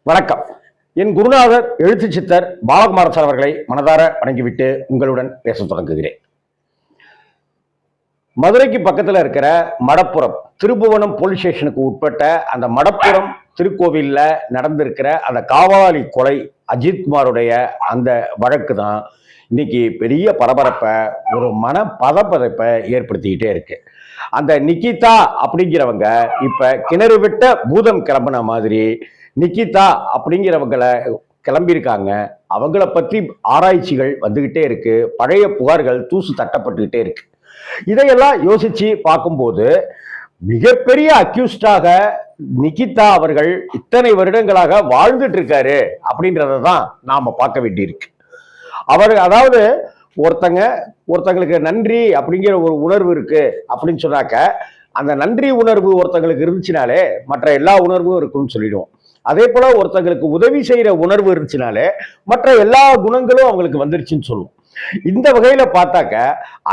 வணக்கம். என் குருநாதர் எழுத்து சித்தர் பாலகுமார சார் அவர்களை மனதார வணங்கிவிட்டு உங்களுடன் பேச தொடங்குகிறேன். மதுரைக்கு பக்கத்தில் இருக்கிற மடப்புறம் திருப்புவனம் போலீஸ் ஸ்டேஷனுக்கு உட்பட்ட அந்த மடப்புறம் திருக்கோவிலில் நடந்திருக்கிற அந்த காவாலி கொலை அஜித்குமாருடைய அந்த வழக்கு தான் இன்னைக்கு பெரிய பரபரப்பை, ஒரு மன பதப்பதைப்பை ஏற்படுத்திக்கிட்டே இருக்கு. அந்த நிக்கிதா அப்படிங்கிறவங்க இப்ப கிணறு விட்ட பூதம் கிளம்பின மாதிரி நிக்கிதா அப்படிங்கிறவங்களை கிளம்பியிருக்காங்க. அவங்கள பற்றி ஆராய்ச்சிகள் வந்துகிட்டே இருக்கு. பழைய புகார்கள் தூசு தட்டப்பட்டுக்கிட்டே இருக்கு. இதையெல்லாம் யோசிச்சு பார்க்கும்போது மிகப்பெரிய அக்யூஸ்டாக நிக்கிதா அவர்கள் இத்தனை வருடங்களாக வாழ்ந்துட்டு இருக்காரு அப்படின்றத தான் நாம பார்க்க வேண்டியிருக்கு. அவர் அதாவது ஒருத்தங்களுக்கு நன்றி அப்படிங்கிற ஒரு உணர்வு இருக்கு அப்படின்னு சொன்னாக்க, அந்த நன்றி உணர்வு ஒருத்தங்களுக்கு இருந்துச்சுனாலே மற்ற எல்லா உணர்வும் இருக்குன்னு சொல்லிடுவோம். அதே போல ஒருத்தங்களுக்கு உதவி செய்யற உணர்வு இருந்துச்சுனாலே மற்ற எல்லா குணங்களும் அவங்களுக்கு வந்துருச்சுன்னு சொல்லுவோம். இந்த வகையில பார்த்தாக்க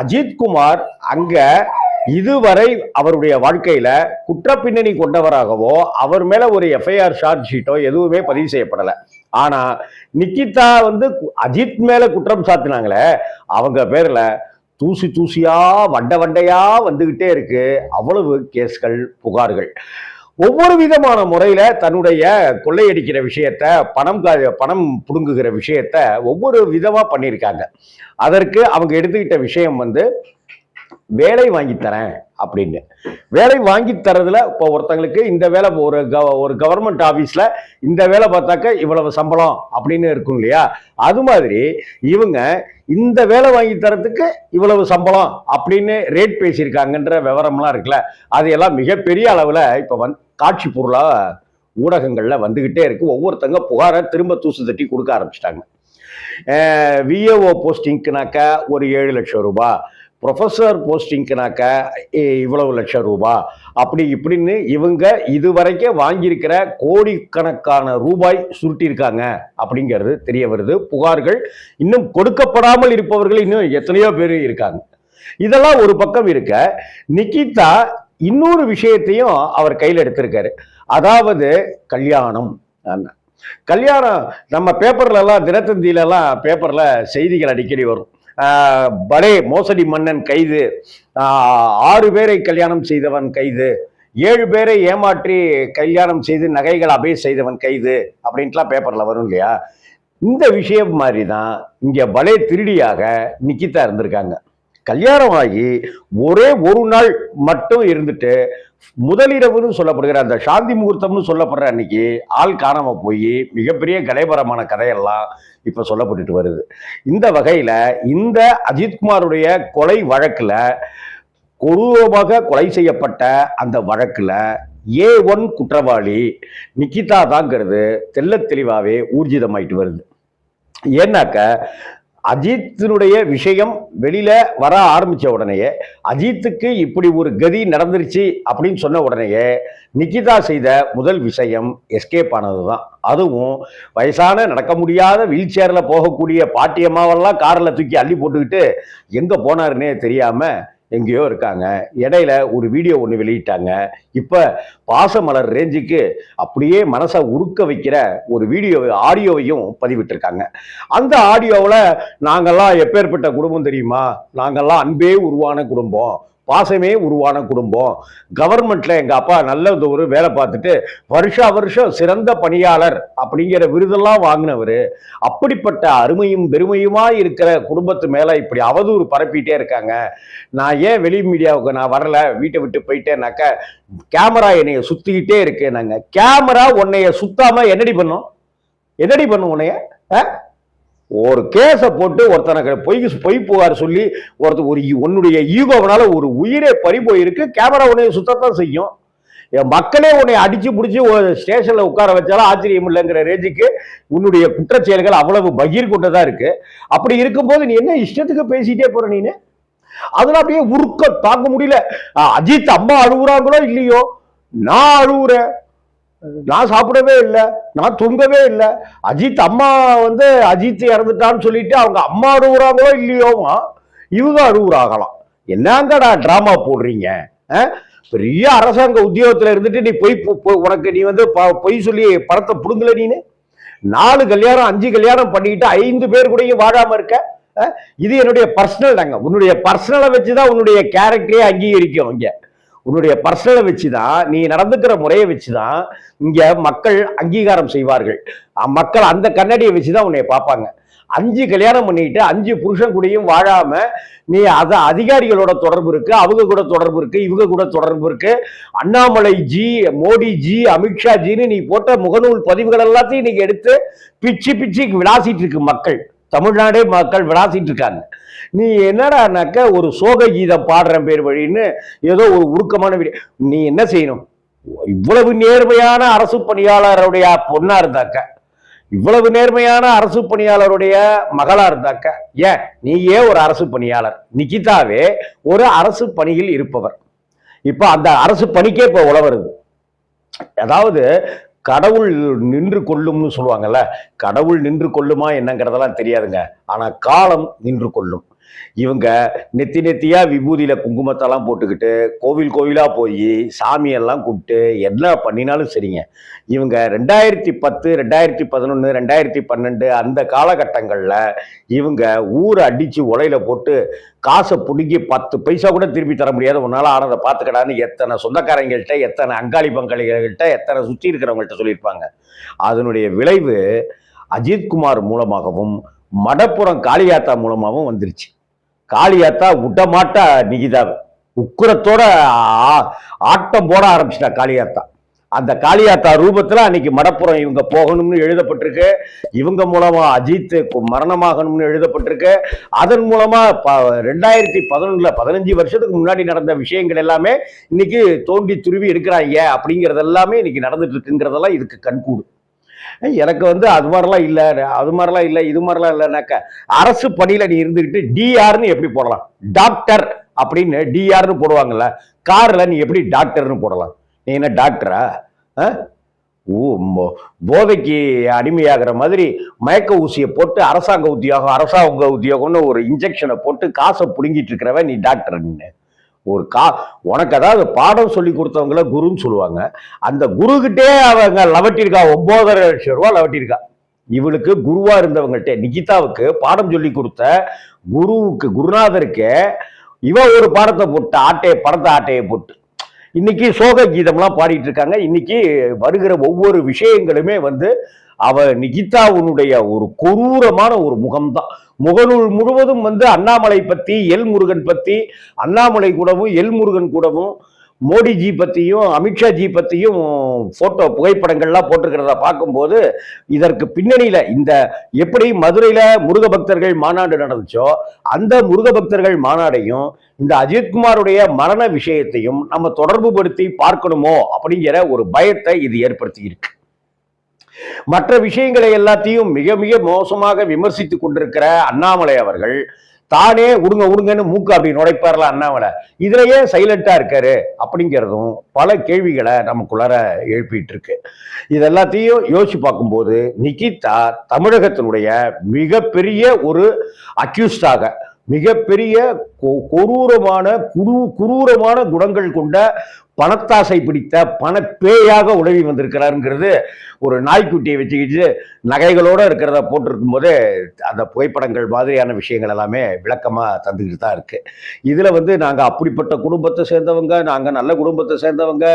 அஜித்குமார் அங்க இதுவரை அவருடைய வாழ்க்கையில குற்ற பின்னணி கொண்டவராகவோ அவர் மேல ஒரு எஃப்ஐஆர் சார்ஜ் ஷீட்டோ எதுவுமே பதிவு செய்யப்படலை. ஆனா நிக்கிதா அஜித் மேல குற்றம் சாத்தினாங்களே, அவங்க பேர்ல தூசி தூசியா வண்டையா வந்துகிட்டே இருக்கு. அவ்வளவு கேஸ்கள், புகார்கள். ஒவ்வொரு விதமான முறையில தன்னுடைய கொள்ளையடிக்கிற விஷயத்த, பணம் புடுங்குகிற விஷயத்த ஒவ்வொரு விதமா பண்ணியிருக்காங்க. அதற்கு அவங்க எடுத்துக்கிட்ட விஷயம் வேலை வாங்கி தரேன் அப்படின்னு. வேலை வாங்கி தரதுல இப்போ ஒருத்தங்களுக்கு இந்த வேலை ஒரு கவர்மெண்ட் ஆபீஸ்ல இந்த வேலை பார்த்தாக்க இவ்வளவு சம்பளம் அப்படின்னு இருக்கும் இல்லையா, அது மாதிரி இவங்க இந்த வேலை வாங்கி தரத்துக்கு இவ்வளவு சம்பளம் அப்படின்னு ரேட் பேசியிருக்காங்கன்ற விவரம்லாம் இருக்குல்ல, அதையெல்லாம் மிகப்பெரிய அளவுல இப்ப காட்சி பொருளா ஊடகங்கள்ல வந்துகிட்டே இருக்கு. ஒவ்வொருத்தங்க புகாரை திரும்ப தூசு தட்டி கொடுக்க ஆரம்பிச்சிட்டாங்க. விஏஓ போஸ்டிங்க்குனாக்கா ஒரு 7 லட்சம் ரூபாய், ப்ரொஃபஸர் போஸ்டிங்க்குனாக்க இவ்வளவு லட்சம் ரூபாய், அப்படி இப்படின்னு இவங்க இதுவரைக்கும் வாங்கியிருக்கிற கோடிக்கணக்கான ரூபாய் சுருட்டியிருக்காங்க அப்படிங்கிறது தெரிய வருது. புகார்கள் இன்னும் கொடுக்கப்படாமல் இருப்பவர்கள் இன்னும் எத்தனையோ பேர் இருக்காங்க. இதெல்லாம் ஒரு பக்கம் இருக்க, நிக்கிதா இன்னொரு விஷயத்தையும் அவர் கையில் எடுத்திருக்காரு. அதாவது கல்யாணம். நம்ம பேப்பர்ல எல்லாம், தினத்தந்தியில எல்லாம் பேப்பர்ல செய்திகள் அடிக்கடி வரும். பலே மோசடி மன்னன் கைது, 6 பேரை கல்யாணம் செய்தவன் கைது, 7 பேரை ஏமாற்றி கல்யாணம் செய்து நகைகள் அபே செய்தவன் கைது அப்படின்ட்டுலாம் பேப்பர்ல வரும் இல்லையா. இந்த விஷயம் மாதிரி தான் இங்க பலே திருடியாக நிக்கிதா இருந்திருக்காங்க. கல்யாணம் ஆகி ஒரே ஒரு நாள் மட்டும் இருந்துட்டு முதலிரவுன்னு சொல்லப்படுகிற அந்த சாந்தி முகூர்த்தம்னு சொல்லப்படுற அன்னைக்கு ஆள் காணாம போய் மிகப்பெரிய கலைபரமான கதையெல்லாம் இப்ப சொல்லப்பட்டுட்டு வருது. இந்த வகையில இந்த அஜித்குமாருடைய கொலை வழக்குல, கொடூரமாக கொலை செய்யப்பட்ட அந்த வழக்குல A1 குற்றவாளி நிக்கிதா தாங்கிறது தெல்ல தெளிவாவே ஊர்ஜிதமாயிட்டு வருது. ஏன்னாக்க அஜித்தினுடைய விஷயம் வெளியில வர ஆரம்பிச்ச உடனேயே, அஜித்துக்கு இப்படி ஒரு கதி நடந்துருச்சு அப்படின்னு சொன்ன உடனேயே நிக்கிதா செய்த முதல் விஷயம் எஸ்கேப் ஆனதுதான். அதுவும் வயசான நடக்க முடியாத வீல் சேர்ல போகக்கூடிய பாட்டியம்மாவெல்லாம் கார்ல தூக்கி அள்ளி போட்டுக்கிட்டு எங்க போனாருன்னே தெரியாம எங்கேயோ இருக்காங்க. இடையில ஒரு வீடியோ ஒன்று வெளியிட்டாங்க. இப்ப பாசமலர் ரேஞ்சுக்கு அப்படியே மனசை உருக்க வைக்கிற ஒரு ஆடியோவையும் பதிவிட்டிருக்காங்க. அந்த ஆடியோவில் நாங்கெல்லாம் எப்பேற்பட்ட குடும்பம் தெரியுமா, நாங்கெல்லாம் அன்பே உருவான குடும்பம், பாசமே உருவான குடும்பம், கவர்மெண்ட்ல எங்க அப்பா நல்ல ஒரு வேலை பார்த்துட்டு வருஷம் சிறந்த பணியாளர் அப்படிங்கிற விருதெல்லாம் வாங்கினவர், அப்படிப்பட்ட அருமையும் பெருமையுமா இருக்கிற குடும்பத்து மேல இப்படி அவதூறு பரப்பிட்டே இருக்காங்க. நான் ஏன் வெளி மீடியாவுக்கு நான் வரல, வீட்டை விட்டு போயிட்டேனாக்க கேமரா என்னைய சுத்திக்கிட்டே இருக்கு. நாங்க கேமரா உன்னைய சுத்தாம என்னடி பண்ணும் உன்னைய? ஒரு கேஸை போட்டு ஒருத்தனுக்கு பொய் புகார் சொல்லி உன்னுடைய ஈகோவனால ஒரு உயிரே பறி போயிருக்கு. கேமரா உன்னைய சுத்தத்தான் செய்யும். மக்களே உன்னை அடிச்சு பிடிச்சி ஸ்டேஷன்ல உட்கார வச்சாலும் ஆச்சரியம் இல்லைங்கிற ரேஞ்சுக்கு உன்னுடைய குற்றச்செயல்கள் அவ்வளவு பகீர் கொண்டதா இருக்கு. அப்படி இருக்கும்போது நீ என்ன இஷ்டத்துக்கு பேசிட்டே போற? நீனு அதெல்லாம் அப்படியே உருக்க தாங்க முடியல. அஜித் அம்மா அழுகுறாங்களோ இல்லையோ, நான் அழுகுறேன், நான் சாப்பிடவே இல்லை, நான் தூங்கவே இல்லை. அஜித் அம்மா அஜித் இறந்துட்டான்னு சொல்லிட்டு அவங்க அம்மா அழுகுறாங்களோ இல்லையோமா, இவங்க அழுகுறாங்களாம். என்னங்கடா டிராமா போடுறீங்க? பெரிய அரசாங்க உத்தியோகத்துல இருந்துட்டு நீ உனக்கு நீ வந்து பொய் சொல்லி பணத்தை புடுங்கல நீனு. 4 கல்யாணம் 5 கல்யாணம் பண்ணிக்கிட்டு 5 பேர் கூடயும் வாழாம இருக்க. இது என்னுடைய பர்சனல் தாங்க. உன்னுடைய பர்சனலை வச்சுதான் உன்னுடைய கேரக்டரே அங்கீகரிக்கும். இங்க உன்னுடைய பர்சனலை வச்சுதான், நீ நடந்துக்கிற முறையை வச்சுதான் இங்க மக்கள் அங்கீகாரம் செய்வார்கள். மக்கள் அந்த கண்ணடியை வச்சுதான் உன்னை பார்ப்பாங்க. 5 கல்யாணம் பண்ணிட்டு 5 புருஷன் கூடயும் வாழாம நீ அத அதிகாரிகளோட தொடர்பு இருக்கு, அவங்க கூட தொடர்பு இருக்கு, இவங்க கூட தொடர்பு இருக்கு, அண்ணாமலை ஜி, மோடி ஜி, அமித்ஷா ஜின்னு நீ போட்ட முகநூல் பதிவுகள் எல்லாத்தையும் நீங்க எடுத்து பிச்சு பிச்சு விளாசிட்டு இருக்கு மக்கள். தமிழ்நாடே மக்கள் விளாசிட்டு இருக்காங்க. நீ என்னடானாக்க ஒரு சோக கீதம் பாடுற பேர் வழின்னு ஏதோ ஒரு உருக்கமான நீ என்ன செய்யணும்? இவ்வளவு நேர்மையான அரசு பணியாளருடைய பொண்ணா இருந்தாக்க, இவ்வளவு நேர்மையான அரசு பணியாளருடைய மகளா இருந்தாக்க, ஏன் நீயே ஒரு அரசு பணியாளர், நிகிதாவே ஒரு அரசு பணியில் இருப்பவர். இப்ப அந்த அரசு பணிக்கே இப்ப உழவருது. அதாவது கடவுள் நின்று கொள்ளும்னு சொல்லுவாங்கல்ல, கடவுள் நின்று கொள்ளுமா என்னங்கிறதெல்லாம் தெரியாதுங்க. ஆனா காலம் நின்று கொள்ளும். இவங்க நெத்தியா விபூதியில குங்குமத்தெல்லாம் போட்டுக்கிட்டு கோவில் கோவிலா போய் சாமியெல்லாம் கூப்பிட்டு என்ன பண்ணினாலும் சரிங்க. இவங்க 2010, 2011, 2012 அந்த காலகட்டங்கள்ல இவங்க ஊரை அடிச்சு உலையில போட்டு காசை பிடுங்கி 10 பைசா கூட திருப்பி தர முடியாது, உன்னால ஆனதை பார்த்துக்கடான்னு எத்தனை சொந்தக்காரங்கள்ட்ட, எத்தனை அங்காளி பங்காளிகள்கிட்ட, எத்தனை சுற்றி இருக்கிறவங்கள்ட்ட சொல்லியிருப்பாங்க. அதனுடைய விளைவு அஜித்குமார் மூலமாகவும் மடப்புறம் காளியாத்தா மூலமாகவும் வந்துருச்சு. காளியாத்தா விடமாட்டா நிகிதாவை, உக்குரத்தோட ஆட்டம் போட ஆரம்பிச்சிட்டா காளியாத்தா. அந்த காளியாத்தா ரூபத்துல அன்னைக்கு மடப்புறம் இவங்க போகணும்னு எழுதப்பட்டிருக்கு. இவங்க மூலமா அஜித் மரணமாகணும்னு எழுதப்பட்டிருக்கு. அதன் மூலமா 2011 15 வருஷத்துக்கு முன்னாடி நடந்த விஷயங்கள் எல்லாமே இன்னைக்கு தோண்டி துருவி இருக்கிறாங்க அப்படிங்கிறது எல்லாமே இன்னைக்கு நடந்துட்டு இருக்குங்கிறதெல்லாம் இதுக்கு கண்கூடு. எனக்கு வந்து அது மாதிரிலாம் இல்லை, அது மாதிரிலாம் இல்லை, இது மாதிரிலாம் இல்லைனாக்க அரசு பணியில நீ இருந்துக்கிட்டு டிஆர்னு எப்படி போடலாம்? டாக்டர் அப்படின்னு டிஆர்னு போடுவாங்கல்ல, கார்ல நீ எப்படி டாக்டர்னு போடலாம்? நீ என்ன டாக்டரா? போதைக்கு அடிமையாகிற மாதிரி மயக்க ஊசியை போட்டு அரசாங்க உத்தியோகம்னு ஒரு இன்ஜெக்ஷனை போட்டு காசை புடுங்கிட்டு இருக்கிறவன் நீ டாக்டர்? நீங்க ஒரு உனக்கு அதாவது பாடம் சொல்லி கொடுத்தவங்கள குருன்னு சொல்லுவாங்க. அந்த குருகிட்டே அவங்க லவட்டிருக்கா, 9,500 லட்சம் ரூபாய் லவட்டிருக்கா. இவளுக்கு குருவா இருந்தவங்கள்ட்ட, நிகிதாவுக்கு பாடம் சொல்லி கொடுத்த குருவுக்கு, குருநாதருக்கு இவ ஒரு பாடத்தை போட்டு படத்தை ஆட்டையை போட்டு இன்னைக்கு சோக கீதம்லாம் பாடிட்டு இருக்காங்க. இன்னைக்கு வருகிற ஒவ்வொரு விஷயங்களுமே வந்து நிகிதாவுடைய ஒரு கொடூரமான ஒரு முகம்தான். முகநூல் முழுவதும் வந்து அண்ணாமலை பத்தி, எல் முருகன் பத்தி, அண்ணாமலை கூடவும் எல் முருகன் கூடவும் மோடிஜி பத்தியும் அமித்ஷா ஜி பத்தியும் போட்டோ புகைப்படங்கள்லாம் போட்டிருக்கிறத பார்க்கும்போது இதற்கு பின்னணியில இந்த எப்படி மதுரையில முருக பக்தர்கள் மாநாடு நடந்துச்சோ அந்த முருக பக்தர்கள் மாநாடையும் இந்த அஜித்குமாருடைய மரண விஷயத்தையும் நம்ம தொடர்பு படுத்தி பார்க்கணுமோ அப்படிங்கிற ஒரு பயத்தை இது ஏற்படுத்தி இருக்கு. மற்ற விஷயங்களை எல்லாத்தையும் மிக மிக மோசமாக விமர்சித்துக் கொண்டிருக்கிற அண்ணாமலை அவர்கள் தானே உடுங்கன்னு மூக்கு அப்படி நுழைப்பார்ல அண்ணாமலை, இதுலயே சைலண்டா இருக்காரு அப்படிங்கிறதும் பல கேள்விகளை நமக்குள்ளார எழுப்பிட்டு இருக்கு. இதெல்லாத்தையும் யோசிச்சு பார்க்கும்போது நிகிதா தமிழகத்தினுடைய மிகப்பெரிய ஒரு அக்யூஸ்டாக, மிகப்பெரிய குரூரமான குணங்கள் கொண்ட பணத்தாசை பிடித்த பணப்பேயாக உழவி வந்திருக்கிறாருங்கிறது ஒரு நாய்க்குட்டியை வச்சுக்கிட்டு நகைகளோட இருக்கிறத போட்டிருக்கும் போதே அந்த புகைப்படங்கள் மாதிரியான விஷயங்கள் எல்லாமே விளக்கமா தந்துக்கிட்டு தான் இருக்கு. இதுல வந்து நாங்க அப்படிப்பட்ட குடும்பத்தை சேர்ந்தவங்க, நாங்க நல்ல குடும்பத்தை சேர்ந்தவங்க,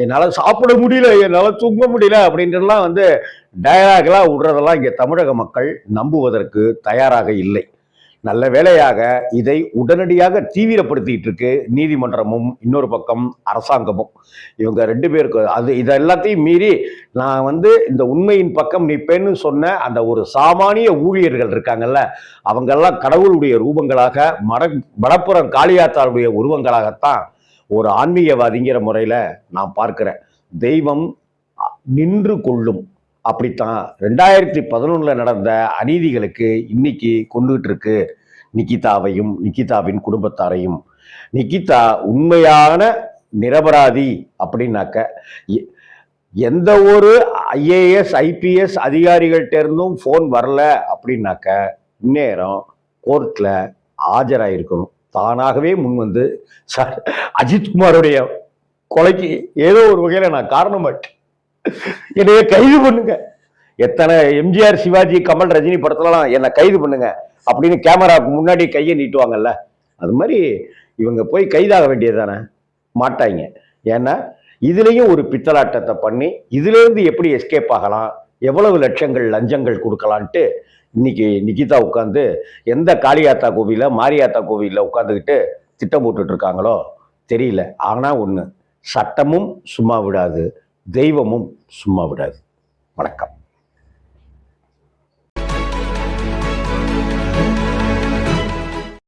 என்னால சாப்பிட முடியல, என்னால தூங்க முடியல அப்படின்றலாம் வந்து டயலாக்லாம் விடுறதெல்லாம் இங்க தமிழக மக்கள் நம்புவதற்கு தயாராக இல்லை. நல்ல வேளையாக இதை உடனடியாக தீவிரப்படுத்திட்டு இருக்கு நீதிமன்றமும், இன்னொரு பக்கம் அரசாங்கமும். இவங்க 2 பேருக்கு இதெல்லாத்தையும் மீறி நான் வந்து இந்த உண்மையின் பக்கம் நிற்பேன்னு சொன்ன அந்த ஒரு சாமானிய ஊழியர்கள் இருக்காங்கல்ல, அவங்கெல்லாம் கடவுளுடைய ரூபங்களாக, மடப்புறம் காளியாத்தாருடைய உருவங்களாகத்தான் ஒரு ஆன்மீகவாதிங்கிற முறையில நான் பார்க்கிறேன். தெய்வம் நின்று கொள்ளும். அப்படித்தான் 2011 நடந்த அநீதிகளுக்கு இன்னைக்கு கொண்டுகிட்டு இருக்கு நிகிதாவையும் நிகிதாவின் குடும்பத்தாரையும். நிகிதா உண்மையான நிரபராதி அப்படின்னாக்க எந்த ஒரு IAS IPS அதிகாரிகள்ட்ட இருந்தும் போன் வரல அப்படின்னாக்க இந்நேரம் கோர்ட்ல ஆஜராயிருக்கணும். தானாகவே முன் வந்து அஜித்குமாருடைய கொலைக்கு ஏதோ ஒரு வகையில நான் காரணமாட்டேன், என்னைய கைது பண்ணுங்க. எத்தனை எம்ஜிஆர், சிவாஜி, கமல், ரஜினி படத்துலலாம் என்னை கைது பண்ணுங்க அப்படின்னு கேமராவுக்கு முன்னாடி கையை நீட்டுவாங்கல்ல, அது மாதிரி இவங்க போய் கைதாக வேண்டியது தானே? மாட்டாங்க. ஏன்னா இதுலயும் ஒரு பித்தலாட்டத்தை பண்ணி இதுல இருந்து எப்படி எஸ்கேப் ஆகலாம், எவ்வளவு லட்சங்கள் லஞ்சங்கள் கொடுக்கலான்ட்டு இன்னைக்கு நிகிதா உட்காந்து எந்த காளியாத்தா கோவில மாரியாத்தா கோவில்ல உட்காந்துக்கிட்டு திட்டம் போட்டுட்டு இருக்காங்களோ தெரியல. ஆனா ஒண்ணு, சட்டமும் சும்மா விடாது, தெய்வமும் சும்மா விடாது. வணக்கம்.